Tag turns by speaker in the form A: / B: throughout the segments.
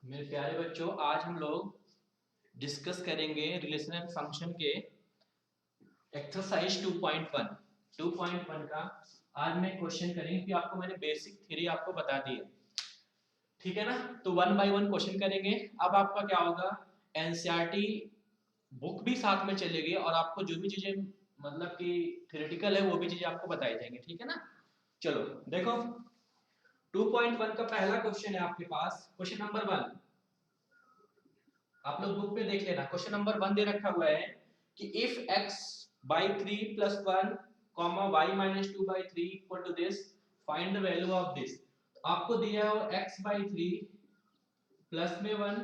A: मेरे प्यारे बच्चों, आज हम लोग डिस्कस करेंगे रिलेशन एंड फंक्शन के एक्सरसाइज 2.1। 2.1 का आज मैं क्वेश्चन करेंगे कि आपको मैंने बेसिक थ्योरी आपको बता दी है, ठीक है ना। तो वन बाय वन क्वेश्चन करेंगे। अब आपका क्या होगा, एनसीईआरटी बुक भी साथ में चलेगी और आपको जो भी चीजें मतलब कि थ्योरेटिकल है वो भी चीजें आपको बताई जाएंगी, ठीक है ना। चलो देखो, 2.1 का पहला क्वेश्चन है आपके पास, क्वेश्चन नंबर 1। आप लोग बुक पे देख लेना। क्वेश्चन नंबर 1 दे रखा हुआ है कि if x by 3 plus 1 comma y minus 2 by 3 equal to this, find the value of this. आपको दिया हो x बाई 3 प्लस में 1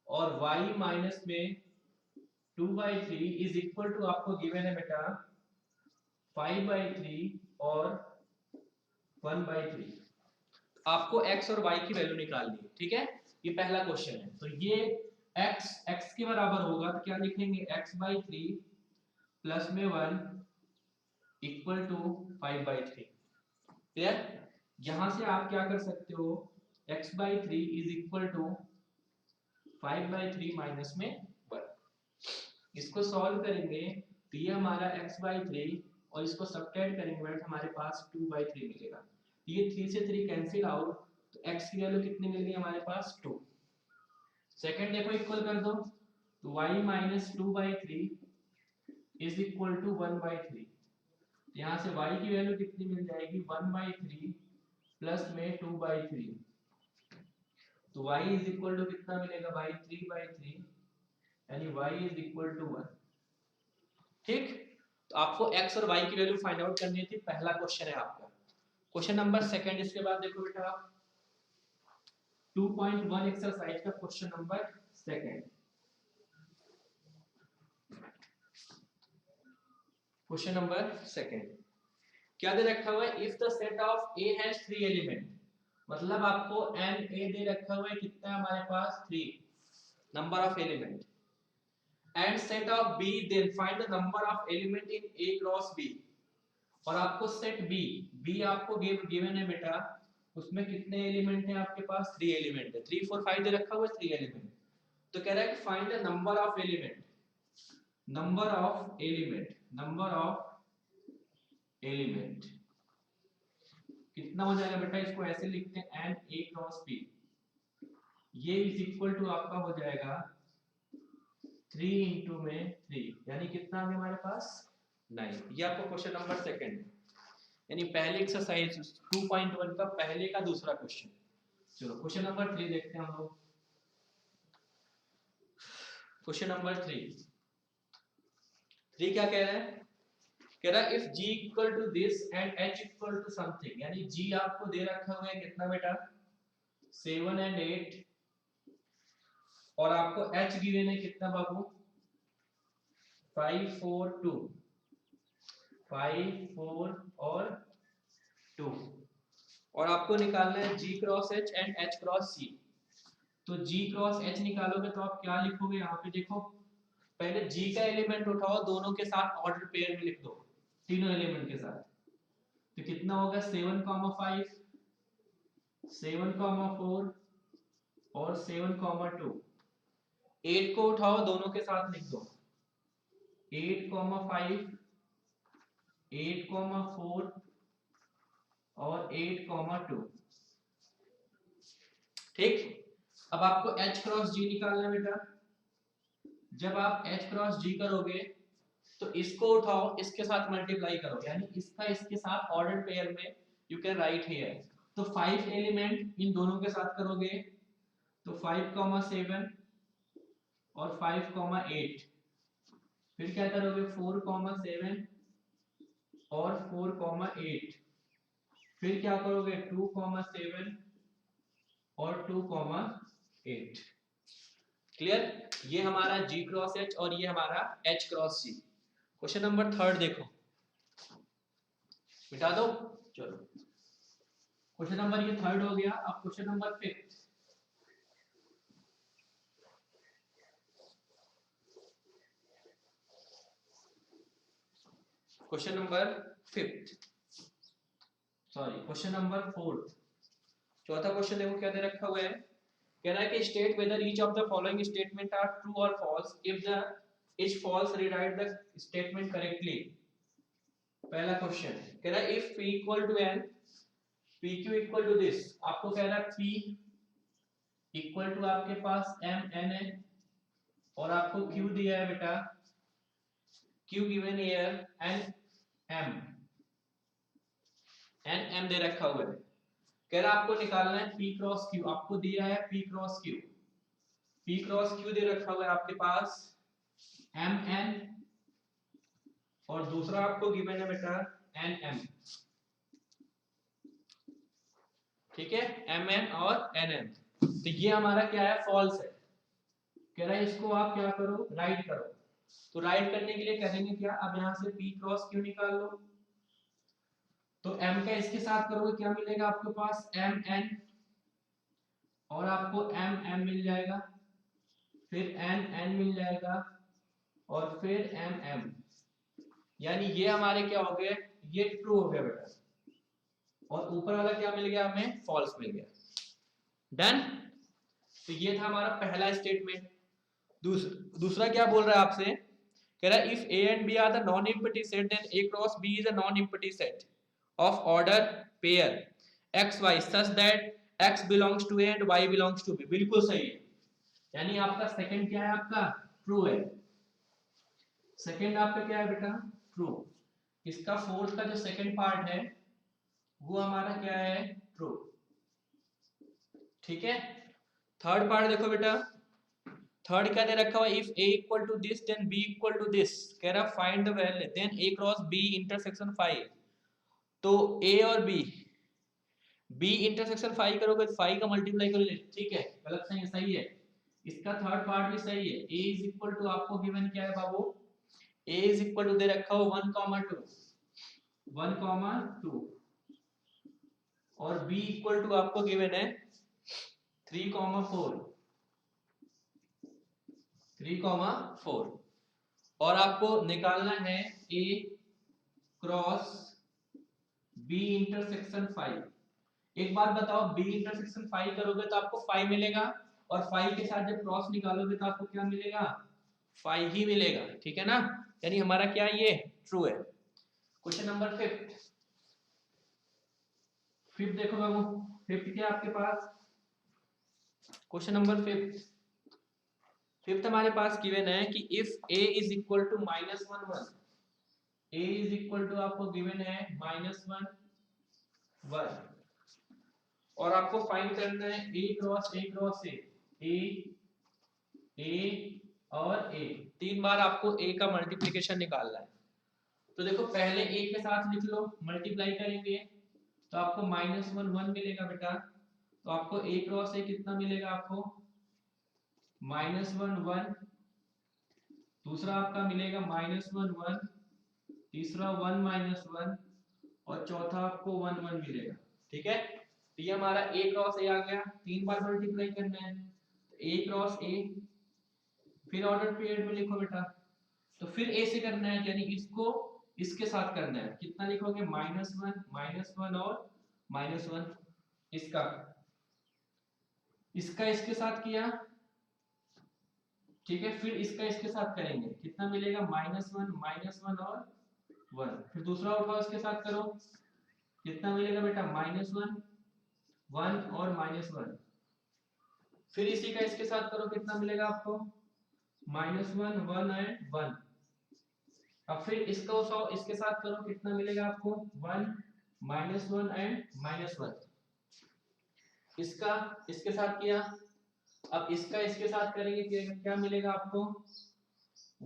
A: और y माइनस में 2 बाई 3 इज इक्वल टू, आपको गिवन है बेटा 5 बाई 3 और 1 बाई 3। आपको x और y की वैल्यू निकालनी है, ठीक है। ये पहला क्वेश्चन है। तो ये x के बराबर होगा तो क्या लिखेंगे, x बाई 3 प्लस में 1 इक्वल टू 5 बाई 3। क्लियर। यहां से आप क्या कर सकते हो, x by 3 is equal to 5 by 3 minus में 1। इसको सॉल्व करेंगे तो ये हमारा x बाई 3 और इसको सबट्रैक्ट करेंगे तो हमारे पास 2 बाई 3 मिलेगा। ये 3 से 3 कैंसिल आउट, तो x की वैल्यू कितनी मिल गई हमारे पास, 2। सेकंड देखो, इक्वल कर दो तो y minus 2 by 3 is equal to 1 by 3। यहाँ से y की वैल्यू कितनी मिल जाएगी, 1 बाई 3 प्लस में 2 बाई 3। तो y इज इक्वल टू कितना मिलेगा भाई, 3 बाई 3, यानी y इज इक्वल टू 1। ठीक। तो आपको x और y की वैल्यू फाइंड आउट करनी थी, पहला क्वेश्चन है आपका। क्वेश्चन नंबर सेकंड, इसके बाद देखो बेटा आप 2.1 एक्सरसाइज का question number second. Question number second क्या दे रखा हुआ है, if the set of A has 3 element. मतलब आपको n a दे रखा हुआ है, कितना हमारे पास, 3 number of element, and set of B, then find the number of element in A cross B। और आपको सेट B आपको गिवन है बेटा, उसमें कितने एलिमेंट हैं आपके पास, 3 एलिमेंट है। 3 4 5 दे रखा हुआ है, 3 एलिमेंट। तो कह रहा है कि find the number of element, number of element कितना हो जाएगा बेटा, इसको ऐसे लिखते हैं एन ए क्रॉस बी। ये इज इक्वल टू आपका हो जाएगा 3 इंटू में 3, यानी कितना आ गया हमारे पास, 9। ये आपको क्वेश्चन नंबर सेकंड, यानी पहले एक्सरसाइज 2.1 का पहले का दूसरा क्वेश्चन। चलो क्वेश्चन नंबर 3 देखते हैं हम लोग। क्वेश्चन नंबर 3 क्या कह रहा है, कह रहा है if g equal to this and h equal to something, यानी g आपको दे रखा हुआ है कितना बेटा, 7 एंड 8, और आपको h गिवन है कितना बाबू, 5 4 2, 5 4 और 2, और आपको निकालना है g cross h and h cross c। तो g क्रॉस h निकालोगे तो आप क्या लिखोगे, यहाँ पे देखो, पहले g का एलिमेंट उठाओ, दोनों के साथ ऑर्डर पेयर में लिख दो, तीनों एलिमेंट के साथ। तो कितना होगा, 7 5, 7 4 और 7 2। 8 को उठाओ, दोनों के साथ लिख दो, 8 5, 8 4 और 8 2। ठीक। अब आपको h क्रॉस g निकालना है बेटा। जब आप h क्रॉस g करोगे तो इसको उठाओ, इसके साथ मल्टीप्लाई करो, यानी इसका इसके साथ ऑर्डर पेयर में यू कैन राइट हियर। तो 5 एलिमेंट इन दोनों के साथ करोगे तो 5 7 और 5 8। फिर क्या करोगे, 4 7 और 4 8। फिर क्या करोगे, 2 7 और 2 8। क्लियर। ये हमारा g क्रॉस h और ये हमारा h cross c। Question number third देखो, मिटा दो। चलो क्वेश्चन नंबर ये थर्ड हो गया। अब question number fifth, question number fifth, sorry question number fourth. चौथा क्वेश्चन देखो क्या दे रखा हुआ है, कह रहा है कि state whether each of the following statement are true और false, if the is false rewrite the statement correctly. पहला क्वेश्चन कह रहा है if p equal to n, pq equal to this, आपको कह रहा है p इक्वल टू आपके पास m n है और आपको q दिया है बेटा, q given here n m दे रखा हुआ है। कह रहा आपको निकालना है p क्रॉस q, आपको दिया है p cross q, p cross q दे रखा हुआ है आपके पास mn और दूसरा आपको गिवन है बेटा nm, ठीक है, mn और nm। तो ये हमारा क्या है, फॉल्स है। कह रहा है इसको आप क्या करो, राइट करो। तो राइट करने के लिए करेंगे क्या, अब यहां से p क्रॉस q निकाल लो, तो m का इसके साथ करोगे क्या मिलेगा आपके पास mn और आपको mm मिल जाएगा, फिर nn मिल जाएगा और फिर mm, यानी ये हमारे क्या हो गए, ये ट्रू हो गया बेटा, और ऊपर वाला क्या मिल गया हमें, फॉल्स मिल गया। डन। तो ये था हमारा पहला स्टेटमेंट। दूसरा क्या बोल रहा है आपसे, कह रहा है if a and b are the non-empty set then a cross b is a non-empty set of order pair x y such that x belongs to a and y belongs to b। बिल्कुल सही है, यानी आपका second क्या है, आपका true है। Second आपका क्या है बेटा, ट्रू। इसका फोर्थ का जो सेकंड पार्ट है वो हमारा क्या है, ट्रू। ठीक है। थर्ड पार्ट देखो बेटा, थर्ड क्या दे रखा हुआ, if a equal to this then b equal to this, कह रहा find the value then a cross b intersection 5। तो a और b इंटरसेक्शन 5 करोगे तो 5 का मल्टीप्लाई करोगे, ठीक है, गलत सही है, सही है। इसका थर्ड पार्ट भी सही है। a इज इक्वल टू आपको गिवन क्या है बाबू, a इज इक्वल टू दे रखा हो 1,2 1,2 और b इक्वल टू आपको गिवन है 3,4 3,4 और आपको निकालना है a क्रॉस b इंटरसेक्शन 5। एक बात बताओ, b इंटरसेक्शन 5 करोगे तो आपको 5 मिलेगा और 5 के साथ जब क्रॉस निकालोगे तो आपको क्या मिलेगा, 5 ही मिलेगा, ठीक है ना। यानी हमारा क्या ये ट्रू है। क्वेश्चन नंबर फिफ्थ देखो बाबू, फिफ्थ क्या आपके पास, क्वेश्चन नंबर फिफ्थ हमारे पास गिवन है कि if a is equal to -1 1, a is equal to आपको गिवन है -1 1 और आपको फाइंड करना है a क्रॉस a और a, तीन बार आपको a का मल्टीप्लिकेशन निकालना है। तो देखो पहले a के साथ लिख लो, मल्टीप्लाई करेंगे तो आपको -1 1 मिलेगा बेटा, तो आपको a क्रॉस a कितना मिलेगा, आपको -1 1, दूसरा आपका मिलेगा -1 1, तीसरा 1 -1 और चौथा आपको 1 1 मिलेगा, ठीक है। तो ये हमारा a क्रॉस a आ गया, तीन बार मल्टीप्लाई करना है, तो a क्रॉस a, फिर ऑर्डर पीरियड में लिखो बेटा, तो फिर a से करना है, यानी इसको इसके साथ करना है, कितना लिखोगे -1 और -1, इसका इसका इसके साथ किया, ठीक है, फिर इसका इसके साथ करेंगे, कितना मिलेगा -1 और 1, फिर दूसरा उठाओ इसके साथ करो, कितना मिलेगा बेटा -1 1 और -1, फिर इसी का इसके साथ करो, कितना मिलेगा आपको -1 1 एंड 1, अब फिर इसका उठाओ इसके साथ करो, कितना मिलेगा आपको 1 -1 एंड -1, इसका इसके साथ किया, अब इसका इसके साथ करेंगे क्या मिलेगा आपको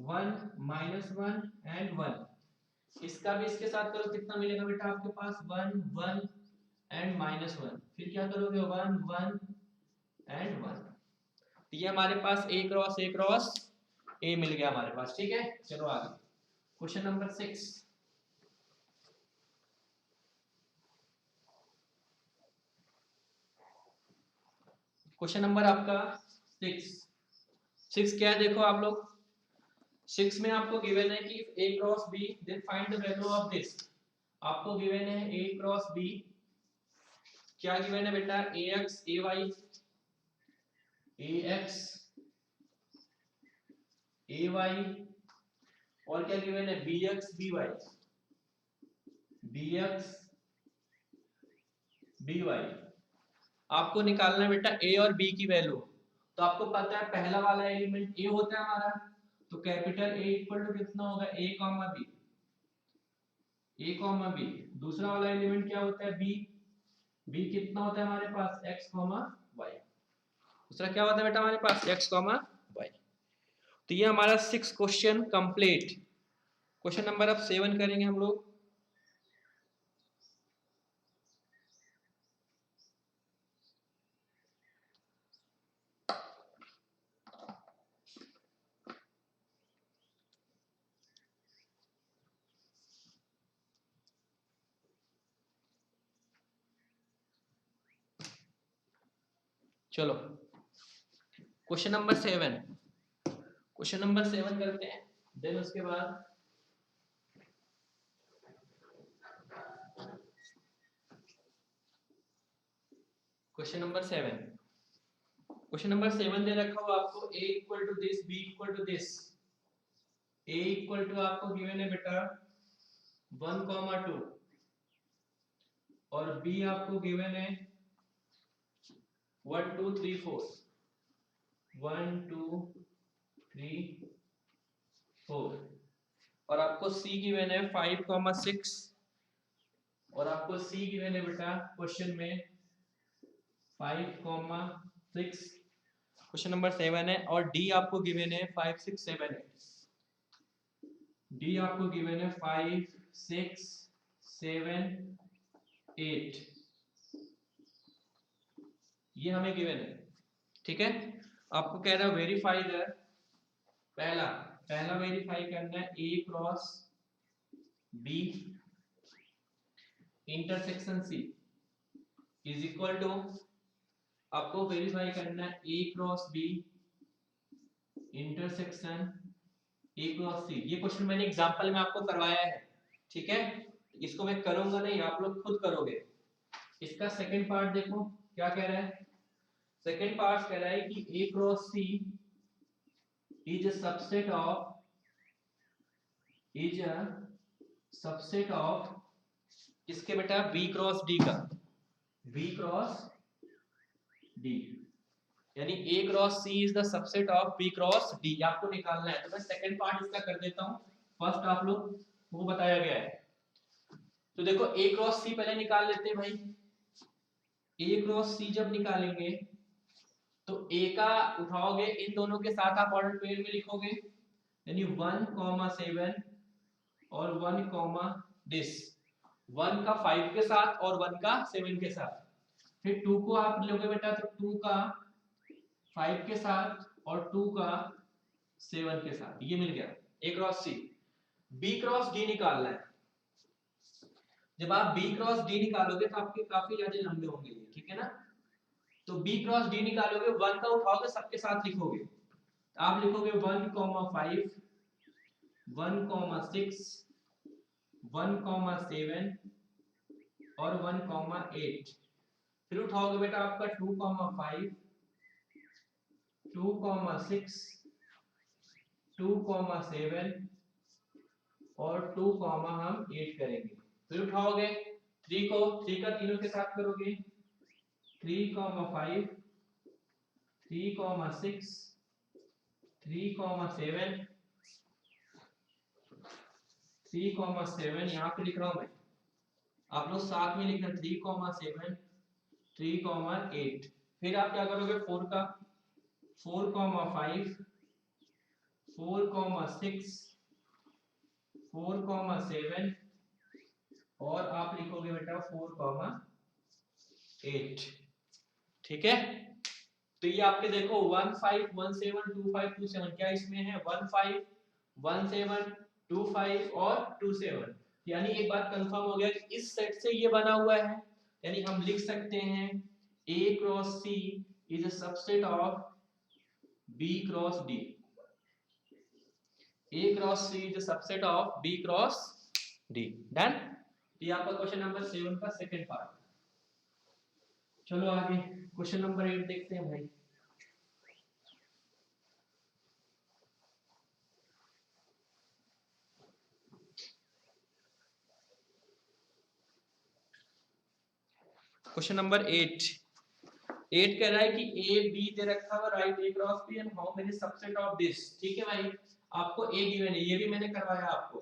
A: 1 -1 एंड 1, इसका भी इसके साथ करो, कितना मिलेगा बेटा आपके पास 1 1 एंड -1, फिर क्या करोगे 1 1 एंड 1। तो ये हमारे पास a क्रॉस a मिल गया हमारे पास, ठीक है। चलो आगे, क्वेश्चन नंबर 6, क्वेश्चन नंबर आपका 6 क्या है देखो आप लोग, 6 में आपको गिवन है कि a cross b then find the value of this, आपको गिवन है a क्रॉस b, क्या गिवन है बेटा ax ay ax ay और क्या गिवन है bx by आपको निकालना है बेटा a और b की वैल्यू। तो आपको पता है पहला वाला एलिमेंट a होता है हमारा, तो कैपिटल A इक्वल टू कितना होगा a कॉमा b। दूसरा वाला एलिमेंट क्या होता है b कितना होता है हमारे पास x कॉमा y। दूसरा क्या होता है बेटा हमारे पास x कॉमा y। तो ये हमारा 6 क्वेश्चन कंप्लीट। क्वेश्चन नंबर अब 7 करेंगे हम लोग। चलो क्वेश्चन नंबर 7 करते हैं। देन उसके बाद क्वेश्चन नंबर 7 दे रखा हुआ आपको a equal to this b equal to this. a equal to आपको गिवन है बेटा 1,2 और b आपको गिवन है 1 2 3 4 1 2 3 4 और आपको c गिवन है 5,6 और आपको c गिवन है बेटा क्वेश्चन में 5,6 क्वेश्चन नंबर 7 है। और d आपको गिवन है 5 6 7 8 डी आपको गिवन है 5 6 7 8 ये हमें गिवन है। ठीक है आपको कह रहा है वेरीफाई द पहला वेरीफाई करना है a cross b intersection c is equal to आपको वेरीफाई करना है a cross b intersection a cross c। ये क्वेश्चन मैंने एग्जांपल में आपको करवाया है। ठीक है इसको मैं करूंगा नहीं आप लोग खुद करोगे। इसका सेकंड पार्ट देखो क्या कह रहा है। सेकंड पार्ट कह रहा है कि a cross c is a subset of किसके बेटा b क्रॉस d का b क्रॉस d यानी a cross c is the subset of b cross d आपको निकालना है। तो मैं सेकंड पार्ट इसका कर देता हूं। फर्स्ट आप लोग वो बताया गया है। तो देखो a क्रॉस c पहले निकाल लेते हैं भाई। a क्रॉस c जब निकालेंगे तो a का उठाओगे इन दोनों के साथ आप ऑर्डर पेयर में लिखोगे यानी 1,7 और 1, दिस 1 का 5 के साथ और 1 का 7 के साथ। फिर 2 को आप लोगे बेटा तो 2 का 5 के साथ और 2 का 7 के साथ। ये मिल गया a cross c। b cross d निकालना है। जब आप b क्रॉस d निकालोगे तो आपके काफी ज्यादा लंबे होंगे ये। ठीक है ना तो b क्रॉस d निकालोगे 1 का उठाओगे सबके साथ लिखोगे। आप लिखोगे 1,5 1,6 1,7 और 1,8। फिर उठाओगे बेटा आपका 2,5 2,6 2,7 और 2, हम 8 करेंगे। फिर उठाओगे 3 को 3 का तीनों के साथ करोगे 3,5 3,6 3,7 3,7 यहाँ पे लिख रहा हूं मैं। आप लोग साथ में लिखना 3,7 3,8। फिर आप क्या करोगे 4 का 4,5 4,6 4,7 और आप लिखोगे बेटा 4,8। ठीक है तो ये आपके देखो 1 5 1 7 2 5 2 7 क्या इसमें है 1 5 1 7 2 5 और 2 7। यानी एक बात कंफर्म हो गया कि इस सेट से ये बना हुआ है। यानी हम लिख सकते हैं a cross c is a subset of b cross d। a cross c is a subset of b cross d। Done. ये आपका क्वेश्चन नंबर 7 का सेकंड पार्ट। चलो आगे क्वेश्चन नंबर 8 देखते हैं भाई। क्वेश्चन नंबर 8 कह रहा है कि ए बी दे रखा हुआ, write A cross B and how many subset of this. ठीक है भाई, आपको ए गिवन है, ये भी मैंने करवाया आपको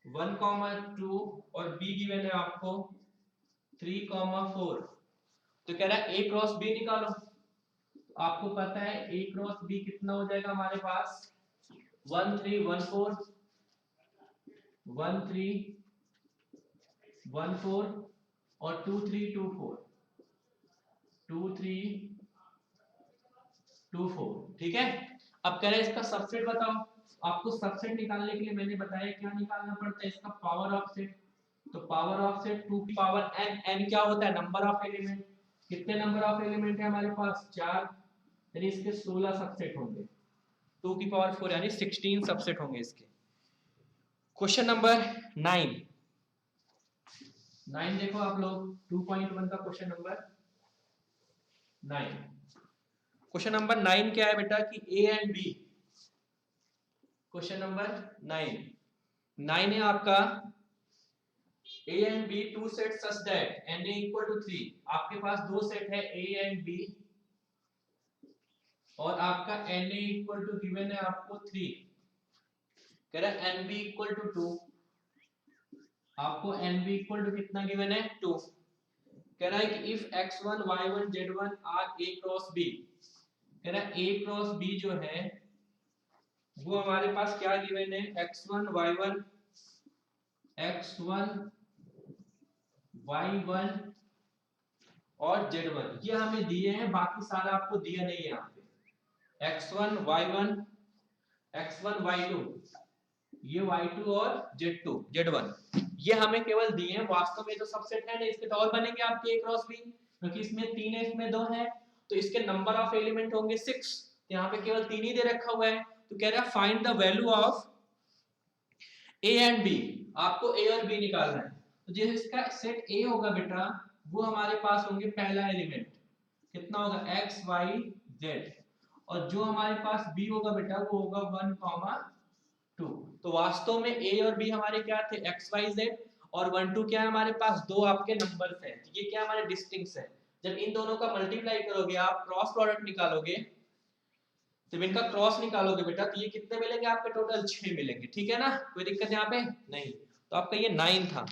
A: 1,2 और बी गिवन है आपको 3,4। तो कह रहा है ए क्रॉस बी निकालो। आपको पता है ए क्रॉस बी कितना हो जाएगा हमारे पास 1 3 1 4 1 3 1 4 और 2 3 2 4 2 3 2 4। ठीक है, अब कह रहे हैं इसका सबसेट बताओ। आपको सबसेट निकालने के लिए मैंने बताया क्या निकालना पड़ता है, इसका पावर ऑफ सेट। तो पावर ऑफ सेट 2 की पावर n, n क्या होता है नंबर ऑफ एलिमेंट। कितने नंबर ऑफ एलिमेंट है हमारे पास 4, यानी इसके 16 सबसेट होंगे। 2 की पावर 4 यानी 16 सबसेट होंगे इसके। क्वेश्चन नंबर 9 देखो आप लोग, 2.1 का क्वेश्चन नंबर 9। क्वेश्चन नंबर 9 क्या है बेटा कि A and B. Question number 9 है आपका A and B two set such that n equal to 3। आपके पास दो सेट है ए एंड बी और आपका n इक्वल टू गिवन है आपको 3। कह रहा है nb इक्वल टू 2। आपको nb इक्वल टू कितना गिवन है 2। कह रहा है कि if x1 y1 z1 are a cross b। कह रहा है a क्रॉस b जो है वो हमारे पास क्या गिवन है x1 y1 और z1 ये हमें दिए हैं, बाकी सारा आपको दिया नहीं है यहाँ पे। x1 y1 y2 ये y2 और z1 ये हमें केवल दिए हैं, वास्तव में जो सबसेट है ना इसके तो और बनेंगे आपके a क्रॉस b, क्योंकि इसमें 3 है इसमें 2 है, तो इसके नंबर ऑफ एलिमेंट होंगे 6। यहाँ पे केवल 3 ही दे रखा हुआ है। तो कह रहा है find the value of A and B. आपको ए और बी निकालना है। तो जो इसका सेट ए होगा बेटा वो हमारे पास होंगे पहला एलिमेंट कितना होगा x y z, और जो हमारे पास b होगा बेटा वो होगा 1, 2। तो वास्तव में a और b हमारे क्या थे x y z, और 1 2 क्या है हमारे पास दो आपके नंबर्स हैं, ये क्या हमारे डिस्टिंक्ट्स है। जब इन दोनों का मल्टीप्लाई करोगे आप क्रॉस प्रोडक्ट निकालोगे, जब इनका क्रॉस निकालोगे बेटा तो ये कितने मिलेंगे आपके टोटल 6 मिलेंगे। ठीक है ना, कोई दिक्कत यहाँ पे नहीं। तो आपका ये 9 था।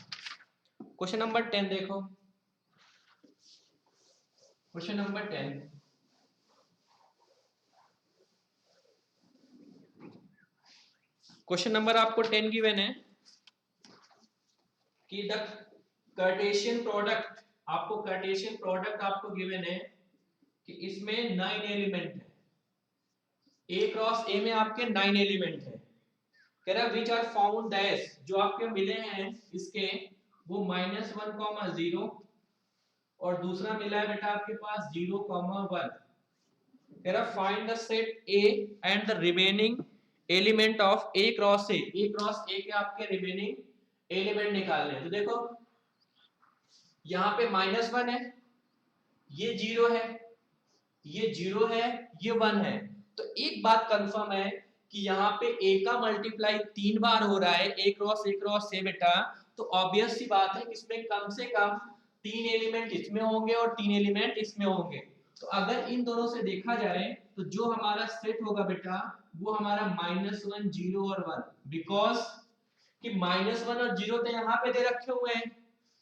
A: क्वेश्चन नंबर 10 देखो, क्वेश्चन नंबर 10 क्वेश्चन नंबर आपको 10 गिवन है कि द कार्टेशियन प्रोडक्ट। आपको कार्टेशियन प्रोडक्ट आपको गिवन है कि इसमें 9 एलिमेंट है, ए क्रॉस ए में आपके 9 एलिमेंट है। कह रहा विच आर फाउंड डैश, जो आपके मिले हैं इसके वो -1, 0 और दूसरा मिला है बेटा आपके पास 0, 1। कह रहा find the set A and the remaining element of A cross A. A cross ए के आपके रिमेनिंग एलिमेंट निकालने हैं। तो देखो यहाँ पे -1 है, ये 0 है, ये 0 है, ये 1 है। तो एक बात कंफर्म है कि यहाँ पे a का मल्टीप्लाई 3 बार हो रहा है a क्रॉस से बेटा, तो ऑब्वियस सी बात है इसमें कम से कम 3 एलिमेंट इसमें होंगे और 3 एलिमेंट इसमें होंगे। तो अगर इन दोनों से देखा जाए तो जो हमारा सेट होगा बेटा वो हमारा -1, 0 और 1, बिकॉज कि -1 और 0 तो यहाँ पे दे रखे हुए हैं।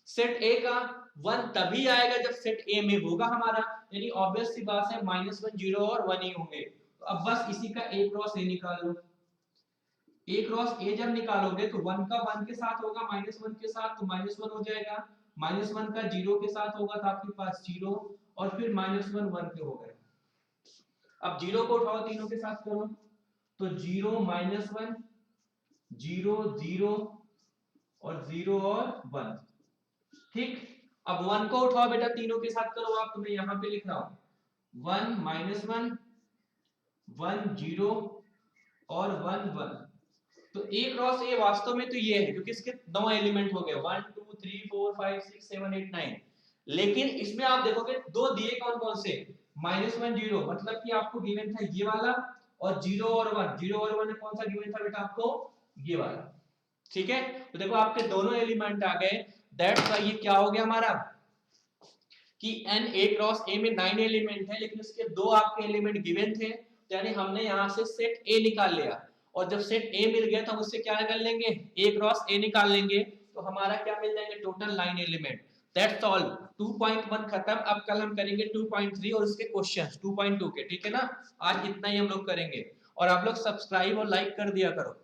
A: सेट a का 1 तभी आएगा जब सेट a में होगा हमारा, यानी ऑब्वियस सी बात है -1, 0 और 1 ही होंगे। तो अब बस इसी का a क्रॉस a निकाल लो। a क्रॉस a जब निकालोगे तो 1 का 1 के साथ होगा, -1 के साथ तो -1 हो जाएगा, -1 का 0 के साथ होगा तो आपके पास 0, और फिर -1 1 के हो गए। अब 0 को उठाओ तीनों के साथ करो तो 0 -1 0 0 और 0 और 1। ठीक, अब 1 को उठाओ बेटा तीनों के साथ करो आप, तो मैं यहाँ पे लिख रहा हूं 1 -1 1 0 और 1 1। तो a क्रॉस a वास्तव में तो ये है क्योंकि इसके 9 एलिमेंट हो गए 1 2 3 4 5 6 7 8 9। लेकिन इसमें आप देखोगे दो दिए कौन कौन से -1 0, मतलब कि आपको गिवन था ये वाला, और 0 और 1। 0 और 1 कौन सा गिवन था बेटा आपको ये वाला। ठीक है, तो देखो आपके दोनों एलिमेंट आ गए, दैट्स व्हाई ये क्या हो गया हमारा कि n a क्रॉस a में 9 एलिमेंट है, लेकिन उसके 2 आपके एलिमेंट गिवन थे, तो यानी हमने यहाँ से सेट a निकाल लिया, और जब सेट a मिल गया तो हम उससे क्या निकाल लेंगे, a क्रॉस a निकाल लेंगे, तो हमारा क्या मिल जाएंगे, टोटल 9 एलिमेंट। दैट्स ऑल, 2.1 खत्म। अब कल हम करेंगे 2.3 और उसके क्वेश्चंस 2.2 के, ठीक है ना। आज इतना ही हम लोग करेंगे, और आप लोग सब्सक्राइब और लाइक कर दिया करो।